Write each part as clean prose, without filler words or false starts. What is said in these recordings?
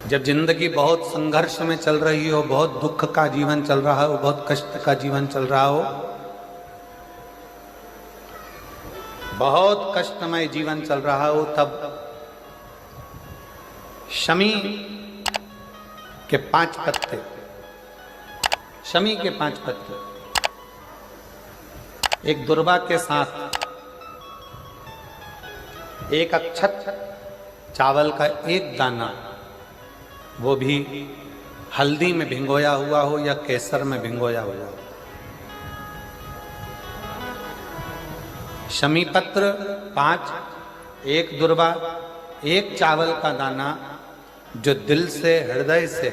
जब जिंदगी बहुत संघर्ष में चल रही हो, बहुत दुख का जीवन चल रहा हो, बहुत कष्ट का जीवन चल रहा हो, बहुत कष्टमय जीवन चल रहा हो, तब शमी के 5 पत्ते, शमी के 5 पत्ते एक दुर्वा के साथ एक अक्षत चावल का एक दाना, वो भी हल्दी में भिंगोया हुआ हो या केसर में भिंगोया हुआ हो, शमी पत्र 5, एक दुर्वा, एक चावल का दाना, जो दिल से हृदय से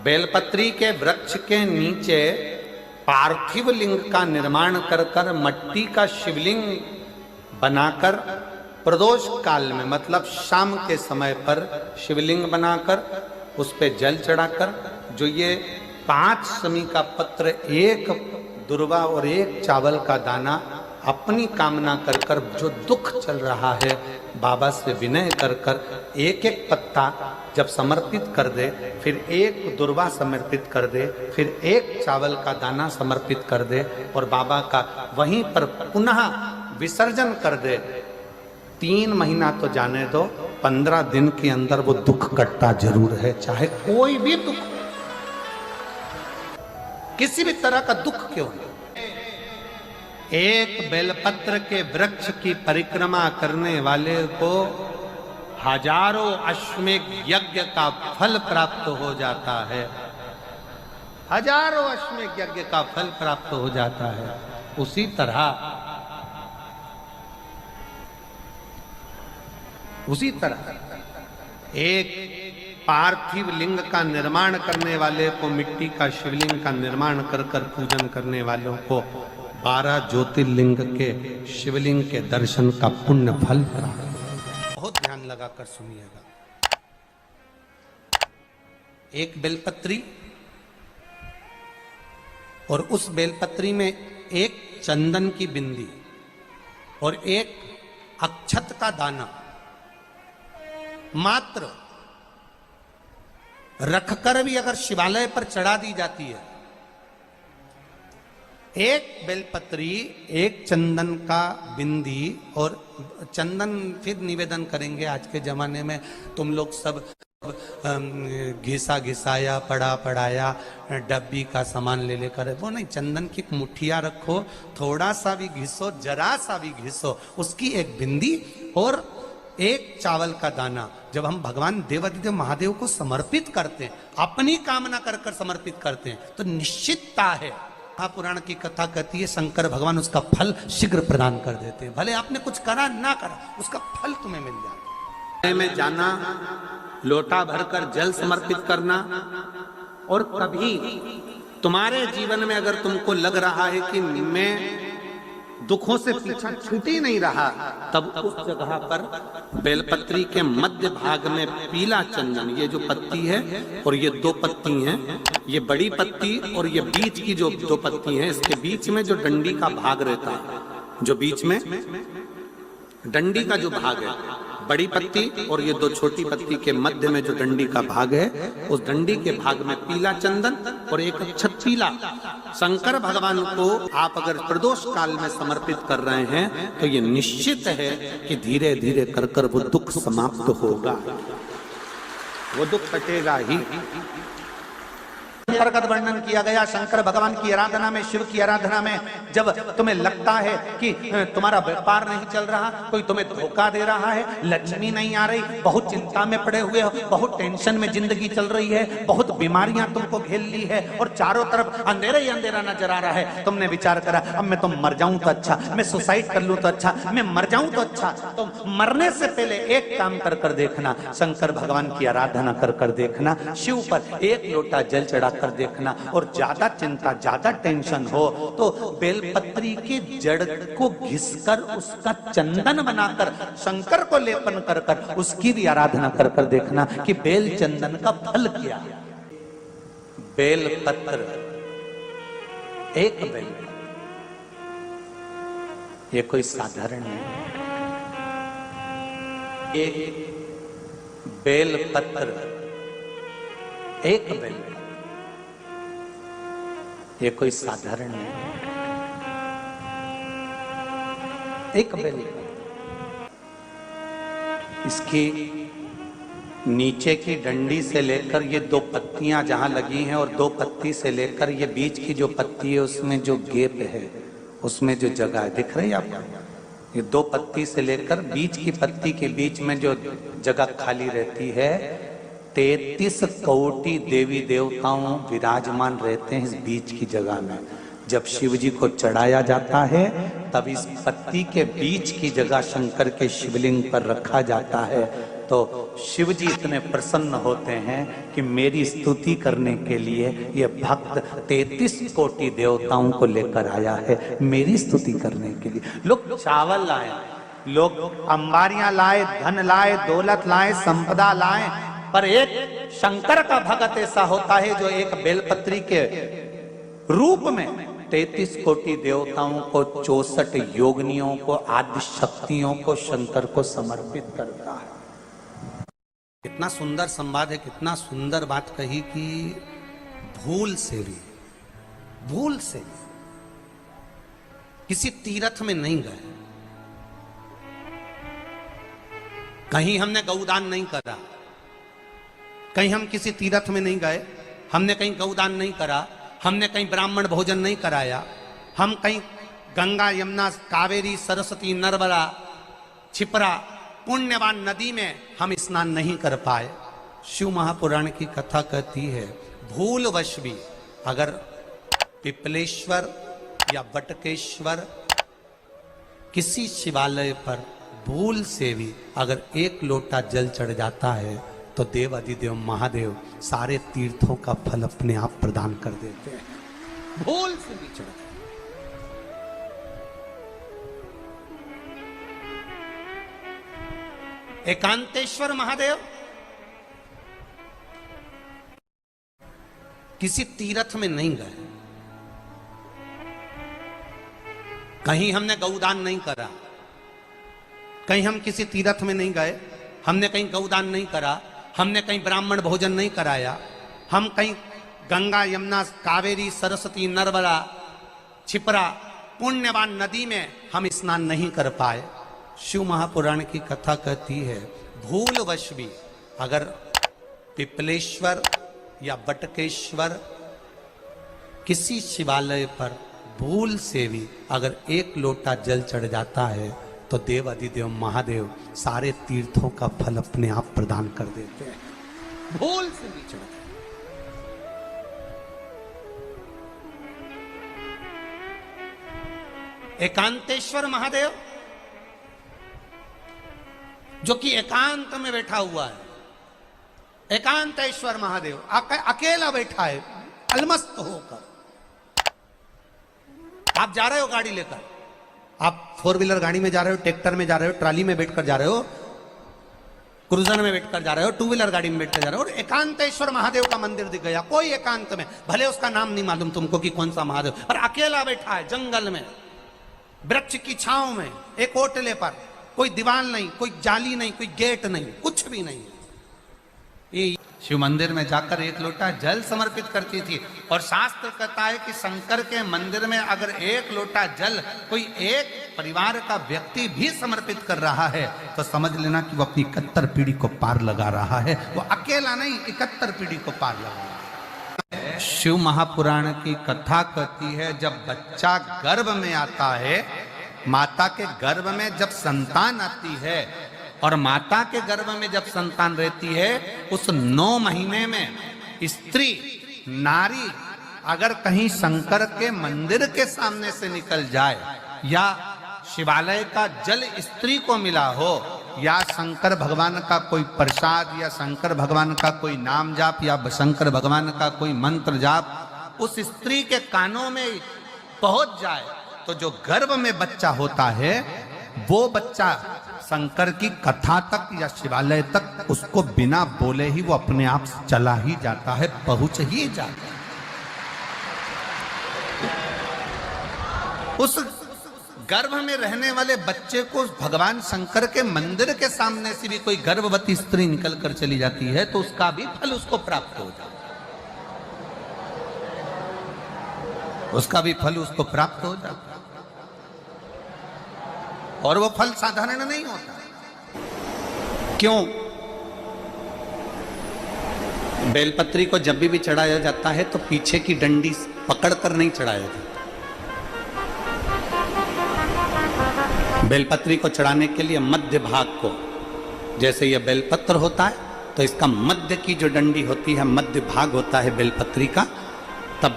बेलपत्री के वृक्ष के नीचे पार्थिव लिंग का निर्माण कर कर मट्टी का शिवलिंग बनाकर प्रदोष काल में, मतलब शाम के समय पर शिवलिंग बनाकर उस पे जल चढ़ाकर, जो ये 5 शमी का पत्र, एक दुर्वा और एक चावल का दाना, अपनी कामना कर कर जो दुख चल रहा है बाबा से विनय कर कर एक एक पत्ता जब समर्पित कर दे, फिर एक दुर्वा समर्पित कर दे, फिर एक चावल का दाना समर्पित कर दे और बाबा का वहीं पर पुनः विसर्जन कर दे, 3 महीना तो जाने दो, 15 दिन के अंदर वो दुख कटता जरूर है, चाहे कोई भी दुख, किसी भी तरह का दुख क्यों नहीं। एक बेलपत्र के वृक्ष की परिक्रमा करने वाले को हजारों अश्वमेघ यज्ञ का फल प्राप्त हो जाता है, हजारों अश्वमेघ यज्ञ का फल प्राप्त हो जाता है। उसी तरह एक पार्थिव लिंग का निर्माण करने वाले को, मिट्टी का शिवलिंग का निर्माण कर कर पूजन करने वालों को 12 ज्योतिर्लिंग के शिवलिंग के दर्शन का पुण्य फल प्राप्त। बहुत ध्यान लगाकर सुनिएगा। एक बेलपत्री और उस बेलपत्री में एक चंदन की बिंदी और एक अक्षत का दाना मात्र रखकर भी अगर शिवालय पर चढ़ा दी जाती है, एक बेलपत्री, एक चंदन का बिंदी, और चंदन फिर निवेदन करेंगे। आज के जमाने में तुम लोग सब घिसा घिसाया, पड़ा पड़ाया, डब्बी का सामान ले लेकर, वो नहीं, चंदन की मुठिया रखो, थोड़ा सा भी घिसो, जरा सा भी घिसो, उसकी एक बिंदी और एक चावल का दाना जब हम भगवान देवादिदेव महादेव को समर्पित करते हैं, अपनी कामना कर कर समर्पित करते हैं, तो निश्चितता है, महापुराण की कथा कहती है, शंकर भगवान उसका फल शीघ्र प्रदान कर देते हैं। भले आपने कुछ करा ना करा, उसका फल तुम्हें मिल जाता है। में जाना, लोटा भरकर जल समर्पित करना, और कभी तुम्हारे जीवन में अगर तुमको लग रहा है कि मैं दुखों से पीछा छूट ही नहीं रहा, तब उस जगह पर बेलपत्री के मध्य भाग में पीला चंदन, ये जो पत्ती है और ये 2 पत्ती हैं, ये बड़ी पत्ती और ये बीच की जो 2 पत्ती हैं, इसके बीच में जो डंडी का भाग रहता है, जो बीच में डंडी का जो भाग है, बड़ी पत्ती और ये 2 छोटी पत्ती के मध्य में जो डंडी का भाग है, उस डंडी के भाग में पीला चंदन और एक अक्षत पीला, शंकर भगवान को आप अगर प्रदोष काल में समर्पित कर रहे हैं, तो ये निश्चित है कि धीरे धीरे कर कर वो दुख समाप्त होगा, वो दुख कटेगा ही। अंतर्गत वर्णन किया गया शंकर भगवान की आराधना में, शिव की आराधना में, जब तुम्हें लगता है कि तुम्हारा व्यापार नहीं चल रहा, कोई तुम्हें धोखा दे रहा है, लक्ष्मी नहीं आ रही, बहुत चिंता में पड़े हुए हो, बहुत टेंशन में जिंदगी चल रही है, बहुत बीमारियां तुमको घेर ली है और चारों तरफ अंधेरा ही अंधेरा नजर आ रहा है, तुमने विचार करा अब मैं तो मर जाऊं तो अच्छा, मैं सुसाइड कर लूं तो अच्छा, मैं मर जाऊं तो अच्छा, तो मरने से पहले एक काम कर कर देखना, शंकर भगवान की आराधना कर कर देखना, शिव पर एक लोटा जल चढ़ा कर देखना, और ज्यादा चिंता, ज्यादा टेंशन हो तो बेलपत्री की जड़ को घिसकर उसका चंदन बनाकर शंकर को लेपन कर कर उसकी भी आराधना कर कर देखना कि बेल चंदन का फल क्या। बेलपत्र, एक बेल, ये कोई साधारण नहीं, एक बेलपत्र एक बेल, ये कोई साधारण नहीं, एक बेल। इसकी नीचे की डंडी से लेकर ये दो पत्तियां जहां लगी हैं और दो पत्ती से लेकर ये बीच की जो पत्ती है उसमें जो गैप है, उसमें जो जगह है, दिख रही है आपको? ये दो पत्ती से लेकर बीच की पत्ती के बीच में जो जगह खाली रहती है, 33 कोटि देवी देवताओं विराजमान रहते हैं इस बीच की जगह में। जब शिव जी को चढ़ाया जाता है तब इस पत्ती के बीच की जगह शंकर के शिवलिंग पर रखा जाता है, तो शिव जी इतने प्रसन्न होते हैं कि मेरी स्तुति करने के लिए ये भक्त 33 कोटि देवताओं को लेकर आया है, मेरी स्तुति करने के लिए। लोग चावल लाए, लोग अंबारियां लाए, धन लाए, दौलत लाए, संपदा लाए, पर एक शंकर का भक्त ऐसा होता है जो एक बेलपत्री के रूप में 33 कोटि देवताओं को, 64 योगिनियों को, आदि शक्तियों को शंकर को समर्पित करता है। कितना सुंदर संवाद है, कितना सुंदर बात कही कि भूल से भी किसी तीर्थ में नहीं गए, कहीं हमने गौदान नहीं करा, कहीं हम किसी तीर्थ में नहीं गए, हमने कहीं गौदान नहीं करा, हमने कहीं ब्राह्मण भोजन नहीं कराया, हम कहीं गंगा यमुना कावेरी सरस्वती नर्मदा छिपरा पुण्यवान नदी में हम स्नान नहीं कर पाए। शिव महापुराण की कथा कहती है भूलवश भी अगर पिपलेश्वर या बटकेश्वर किसी शिवालय पर भूल से भी अगर एक लोटा जल चढ़ जाता है तो देव अधिदेव महादेव सारे तीर्थों का फल अपने आप प्रदान कर देते हैं। भूल से भी चढ़, एकांतेश्वर महादेव किसी तीर्थ में नहीं गए, कहीं हमने गौदान नहीं करा, कहीं हम किसी तीर्थ में नहीं गए, हमने कहीं गौदान नहीं करा, हमने कहीं ब्राह्मण भोजन नहीं कराया, हम कहीं गंगा यमुना कावेरी सरस्वती नर्मदा छिपरा पुण्यवान नदी में हम स्नान नहीं कर पाए। शिव महापुराण की कथा कहती है भूलवश भी अगर पिपलेश्वर या बटकेश्वर किसी शिवालय पर भूल से भी अगर एक लोटा जल चढ़ जाता है तो देव अधिदेव महादेव सारे तीर्थों का फल अपने आप प्रदान कर देते हैं। भूल से भी चढ़, एकांतेश्वर महादेव जो कि एकांत में बैठा हुआ है, एकांतेश्वर महादेव अकेला बैठा है अलमस्त होकर। आप जा रहे हो गाड़ी लेकर, आप 4 व्हीलर गाड़ी में जा रहे हो, ट्रैक्टर में जा रहे हो, ट्राली में बैठकर जा रहे हो, क्रूजर में बैठकर जा रहे हो, 2 व्हीलर गाड़ी में बैठकर जा रहे हो, और एकांतेश्वर महादेव का मंदिर दिख गया, कोई एकांत में, भले उसका नाम नहीं मालूम तुमको कि कौन सा महादेव, पर अकेला बैठा है जंगल में, वृक्ष की छांव में, एक ओटले पर, कोई दीवार नहीं, कोई जाली नहीं, कोई गेट नहीं, कुछ भी नहीं। ये शिव मंदिर में जाकर एक लोटा जल समर्पित करती थी, और शास्त्र कहता है कि शंकर के मंदिर में अगर एक लोटा जल कोई एक परिवार का व्यक्ति भी समर्पित कर रहा है तो समझ लेना कि वो अपनी 71 पीढ़ी को पार लगा रहा है। वो अकेला नहीं, 71 पीढ़ी को पार लगा रहा है। शिव महापुराण की कथा कहती है जब बच्चा गर्भ में आता है, माता के गर्भ में जब संतान आती है और माता के गर्भ में जब संतान रहती है, उस 9 महीने में स्त्री नारी अगर कहीं शंकर के मंदिर के सामने से निकल जाए, या शिवालय का जल स्त्री को मिला हो, या शंकर भगवान का कोई प्रसाद, या शंकर भगवान का कोई नाम जाप, या शंकर भगवान का कोई मंत्र जाप उस स्त्री के कानों में पहुंच जाए, तो जो गर्भ में बच्चा होता है वो बच्चा शंकर की कथा तक या शिवालय तक उसको बिना बोले ही वो अपने आप चला ही जाता है, पहुंच ही जाता है। उस गर्भ में रहने वाले बच्चे को भगवान शंकर के मंदिर के सामने से भी कोई गर्भवती स्त्री निकल कर चली जाती है तो उसका भी फल उसको प्राप्त हो जाता है। उसका भी फल उसको प्राप्त हो जाता है। और वो फल साधारण नहीं होता। क्यों? बेलपत्री को जब भी चढ़ाया जाता है तो पीछे की डंडी पकड़कर नहीं चढ़ाया जाता। बेलपत्री को चढ़ाने के लिए मध्य भाग को, जैसे यह बेलपत्र होता है तो इसका मध्य की जो डंडी होती है, मध्य भाग होता है बेलपत्री का, तब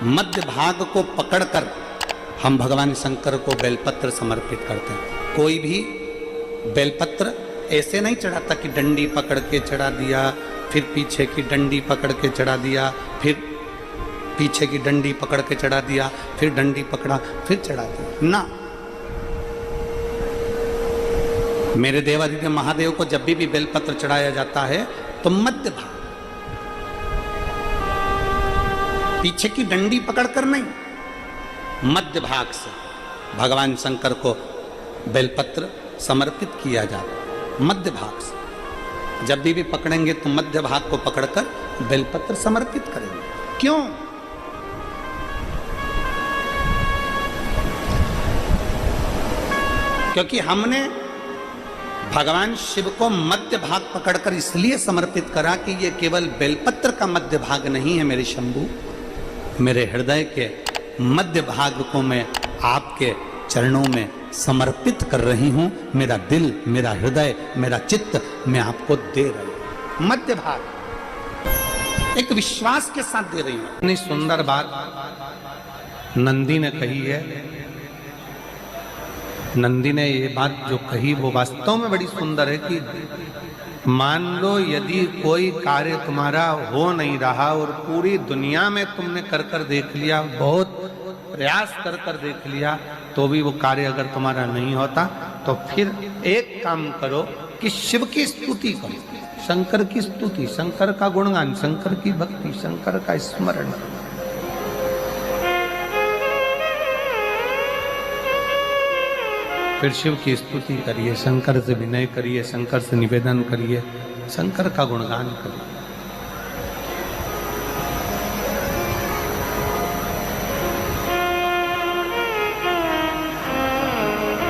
मध्य भाग को पकड़कर हम भगवान शंकर को बेलपत्र समर्पित करते हैं। कोई भी बेलपत्र ऐसे नहीं चढ़ाता कि डंडी पकड़ के चढ़ा दिया, फिर पीछे की डंडी पकड़ के चढ़ा दिया, फिर पीछे की डंडी पकड़ के चढ़ा दिया, फिर डंडी पकड़ा, फिर चढ़ा दिया ना। मेरे देवादिदेव महादेव को जब भी बेलपत्र चढ़ाया जाता है तो मध्य भाग, पीछे की डंडी पकड़कर नहीं, मध्य भाग से भगवान शंकर को बेलपत्र समर्पित किया जाता है। मध्य भाग से जब भी पकड़ेंगे तो मध्य भाग को पकड़कर बेलपत्र समर्पित करेंगे। क्यों? क्योंकि हमने भगवान शिव को मध्य भाग पकड़कर इसलिए समर्पित करा कि ये केवल बेलपत्र का मध्य भाग नहीं है मेरे शंभू, मेरे हृदय के मध्य भाग को मैं आपके चरणों में समर्पित कर रही हूं। मेरा दिल, मेरा हृदय, मेरा चित्त मैं आपको दे रही हूं। मध्य भाग एक विश्वास के साथ दे रही हूं। इतनी सुंदर बात नंदी ने कही है। नंदी ने ये बात जो कही वो वास्तव में बड़ी सुंदर है कि मान लो यदि कोई कार्य तुम्हारा हो नहीं रहा और पूरी दुनिया में तुमने कर कर देख लिया, बहुत प्रयास कर कर देख लिया, तो भी वो कार्य अगर तुम्हारा नहीं होता, तो फिर एक काम करो कि शिव की स्तुति करो, शंकर की स्तुति, शंकर का गुणगान, शंकर की भक्ति, शंकर का स्मरण। फिर शिव की स्तुति करिए, शंकर से विनय करिए, शंकर से निवेदन करिए, शंकर का गुणगान करिए।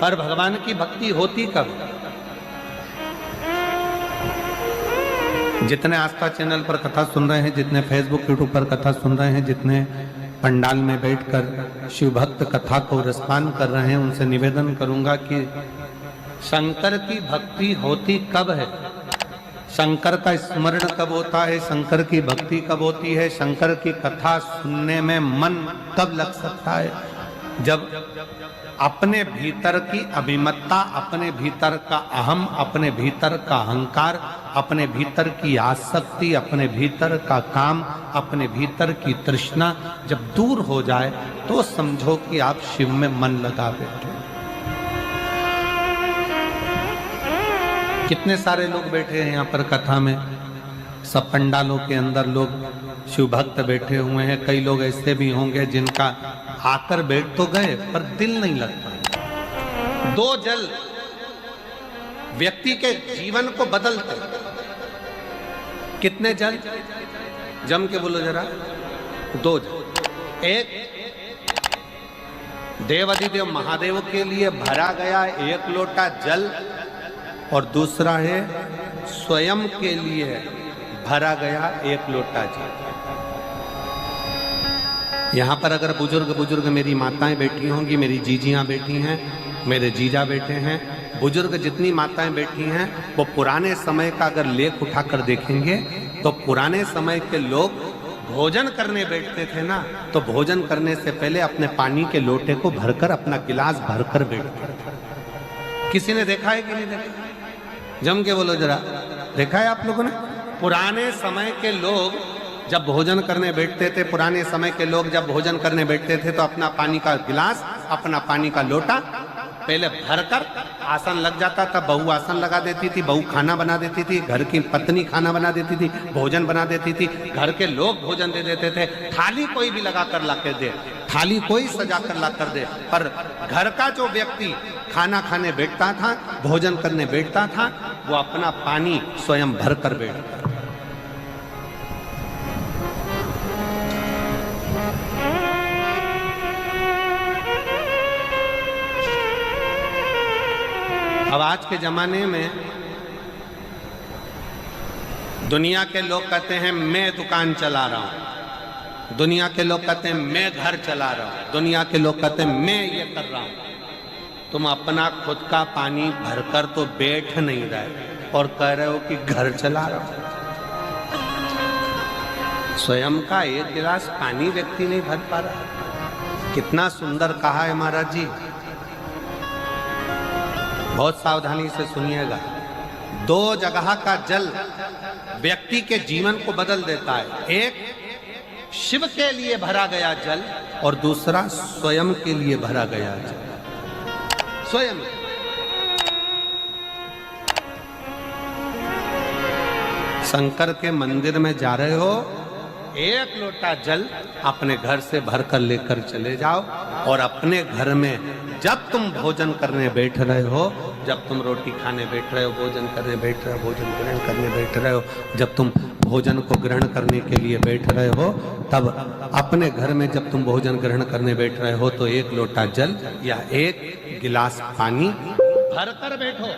पर भगवान की भक्ति होती कब? जितने आस्था चैनल पर कथा सुन रहे हैं, जितने फेसबुक यूट्यूब पर कथा सुन रहे हैं, जितने पंडाल में बैठकर शिव भक्त कथा को रसपान कर रहे हैं, उनसे निवेदन करूंगा कि शंकर की भक्ति होती कब है, शंकर का स्मरण कब होता है, शंकर की भक्ति कब होती है, शंकर की कथा सुनने में मन कब लग सकता है? जब अपने भीतर की अभिमत्ता, अपने भीतर का अहम, अपने भीतर का अहंकार, अपने भीतर की आसक्ति, अपने भीतर का काम, अपने भीतर की तृष्णा जब दूर हो जाए तो समझो कि आप शिव में मन लगा बैठे। कितने सारे लोग बैठे हैं यहाँ पर कथा में, सब पंडालों के अंदर लोग शिव भक्त बैठे हुए हैं। कई लोग ऐसे भी होंगे जिनका आकर बैठ तो गए पर दिल नहीं लगता। दो जल व्यक्ति के जीवन को बदलते। कितने जल? जम के बोलो जरा। दो जल। एक देवादिदेव महादेव के लिए भरा गया एक लोटा जल और दूसरा है स्वयं के लिए भरा गया एक लोटा जल। यहाँ पर अगर बुजुर्ग मेरी माताएं बैठी होंगी, मेरी जीजियाँ बैठी हैं, मेरे जीजा बैठे हैं, बुजुर्ग जितनी माताएं बैठी हैं, वो पुराने समय का अगर लेख उठाकर देखेंगे तो पुराने समय के लोग भोजन करने बैठते थे ना, तो भोजन करने से पहले अपने पानी के लोटे को भरकर, अपना गिलास भरकर बैठते थे। किसी ने देखा है कि नहीं देखा? जम के बोलो जरा, देखा है आप लोगों ने? पुराने समय के लोग जब भोजन करने बैठते थे, पुराने समय के लोग जब भोजन करने बैठते थे तो अपना पानी का गिलास, अपना पानी का लोटा पहले भरकर आसन लग जाता था। बहू आसन लगा देती थी, बहू खाना बना देती थी, घर की पत्नी खाना बना देती थी, भोजन बना देती थी, घर के लोग भोजन दे देते थे। थाली कोई भी लगा कर ला कर दे, थाली कोई सजा कर ला कर दे, पर घर का जो व्यक्ति खाना खाने बैठता था, भोजन करने बैठता था, वो अपना पानी स्वयं भर कर बैठता। अब आज के जमाने में दुनिया के लोग कहते हैं मैं दुकान चला रहा हूं, दुनिया के लोग कहते हैं मैं घर चला रहा हूं, दुनिया के लोग कहते हैं मैं ये कर रहा हूं। तुम अपना खुद का पानी भरकर तो बैठ नहीं रहे और कह रहे हो कि घर चला रहा हूं। स्वयं का एक गिलास पानी व्यक्ति नहीं भर पा रहा। कितना सुंदर कहा है महाराज जी, बहुत सावधानी से सुनिएगा। दो जगह का जल व्यक्ति के जीवन को बदल देता है। एक शिव के लिए भरा गया जल और दूसरा स्वयं के लिए भरा गया जल। स्वयं शंकर के मंदिर में जा रहे हो, एक लोटा जल अपने घर से भरकर लेकर चले जाओ और अपने घर में जब तुम भोजन करने बैठ रहे हो, जब तुम रोटी खाने बैठ रहे हो, भोजन करने बैठ रहे हो, भोजन ग्रहण करने बैठ रहे हो, जब तुम भोजन को ग्रहण करने के लिए बैठ रहे हो, तब अपने घर में जब तुम भोजन ग्रहण करने बैठ रहे हो तो एक लोटा जल या एक गिलास पानी भरकर बैठो।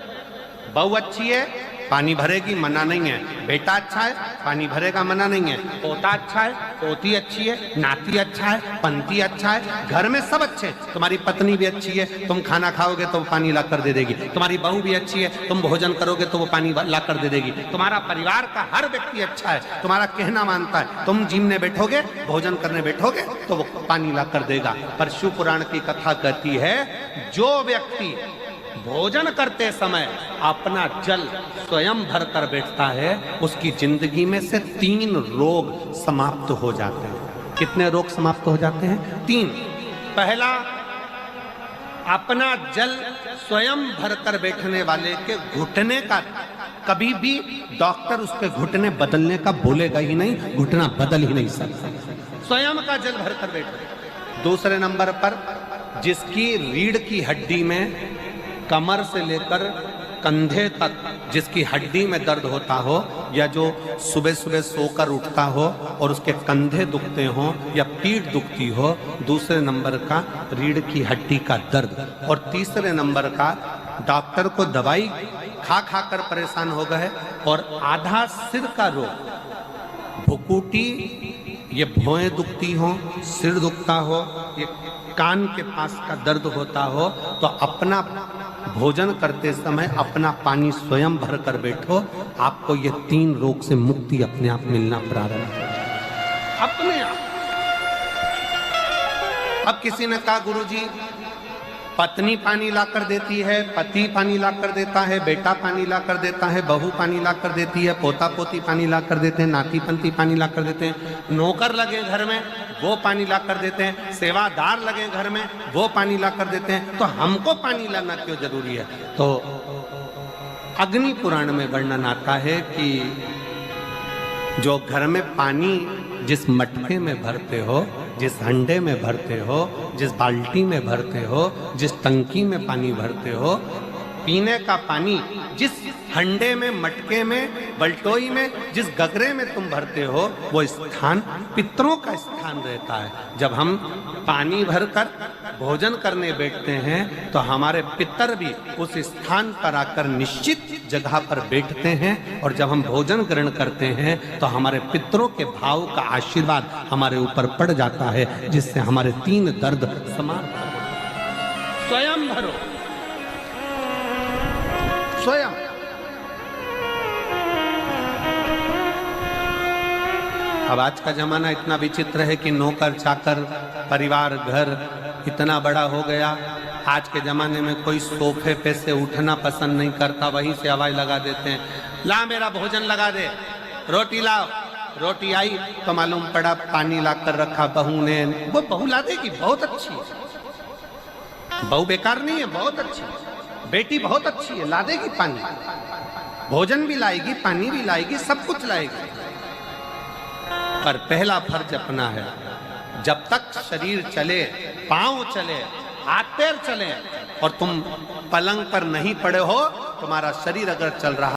बहू अच्छी है, पानी भरेगी, मना नहीं है। बेटा अच्छा है, पानी भरेगा, मना नहीं है। पोता अच्छा है, पोती अच्छी है, नाती अच्छा है, पंती अच्छा है, घर में सब अच्छे। तुम्हारी पत्नी भी अच्छी है, तुम खाना खाओगे तो वो पानी ला कर दे देगी। तुम्हारी बहू भी अच्छी है, तुम भोजन करोगे तो वो पानी ला कर दे देगी। तुम्हारा परिवार का हर व्यक्ति अच्छा है, तुम्हारा कहना मानता है। तुम जिमने बैठोगे, भोजन करने बैठोगे तो वो पानी ला कर देगा। पर शिव पुराण की कथा कहती है, जो व्यक्ति भोजन करते समय अपना जल स्वयं भरकर बैठता है, उसकी जिंदगी में से 3 रोग समाप्त हो जाते हैं। कितने रोग समाप्त हो जाते हैं? 3। पहला, अपना जल स्वयं भरकर बैठने वाले के घुटने का कभी भी डॉक्टर उसके घुटने बदलने का बोलेगा ही नहीं, घुटना बदल ही नहीं सकता। स्वयं का जल भरकर बैठे। दूसरे नंबर पर, जिसकी रीढ़ की हड्डी में कमर से लेकर कंधे तक जिसकी हड्डी में दर्द होता हो, या जो सुबह सुबह सोकर उठता हो और उसके कंधे दुखते हो या पीठ दुखती हो। दूसरे नंबर का रीढ़ की हड्डी का दर्द। और तीसरे नंबर का, डॉक्टर को दवाई खा खा कर परेशान हो गए और आधा सिर का रोग, भुकुटी, ये भौएं दुखती हो, सिर दुखता हो, ये कान के पास का दर्द होता हो, तो अपना भोजन करते समय अपना पानी स्वयं भर कर बैठो। आपको ये 3 रोग से मुक्ति अपने आप मिलना प्रारंभ हो, अपने आप। अब किसी ने कहा, गुरुजी पत्नी पानी ला कर देती है, पति पानी ला कर देता है, बेटा पानी ला कर देता है, बहू पानी ला कर देती है, पोता पोती पानी ला कर देते हैं, नाती पंती पानी ला कर देते हैं, नौकर लगे घर में वो पानी ला कर देते हैं, सेवादार लगे घर में वो पानी ला कर देते हैं, तो हमको पानी लाना क्यों जरूरी है? तो अग्नि पुराण में वर्णन आता है कि जो घर में पानी जिस मटके में भरते हो, जिस हंडे में भरते हो, जिस बाल्टी में भरते हो, जिस टंकी में पानी भरते हो, पीने का पानी जिस हंडे में, मटके में, बल्टोई में, जिस गगरे में तुम भरते हो, वो स्थान पितरों का स्थान रहता है। जब हम पानी भरकर भोजन करने बैठते हैं तो हमारे पितर भी उस स्थान पर आकर निश्चित जगह पर बैठते हैं, और जब हम भोजन ग्रहण करते हैं तो हमारे पितरों के भाव का आशीर्वाद हमारे ऊपर पड़ जाता है, जिससे हमारे 3 दर्द समाप्त हो। स्वयं भरो, स्वयं। अब आज का जमाना इतना विचित्र है कि नौकर चाकर, परिवार, घर इतना बड़ा हो गया। आज के जमाने में कोई सोफे पे से उठना पसंद नहीं करता, वहीं से आवाज लगा देते हैं, ला मेरा भोजन लगा दे, रोटी लाओ। रोटी आई तो मालूम पड़ा पानी ला कर रखा बहू ने। वो बहू ला देगी, बहुत अच्छी है, बहू बेकार नहीं है, बहुत अच्छी है, बेटी बहुत अच्छी है, ला देगी पानी, भोजन भी लाएगी, पानी भी लाएगी, सब कुछ लाएगी। पर पहला फर्ज अपना है, जब तक शरीर चले, पांव चले, हाथ पैर चले और तुम पलंग पर नहीं पड़े हो, तुम्हारा शरीर अगर चल रहा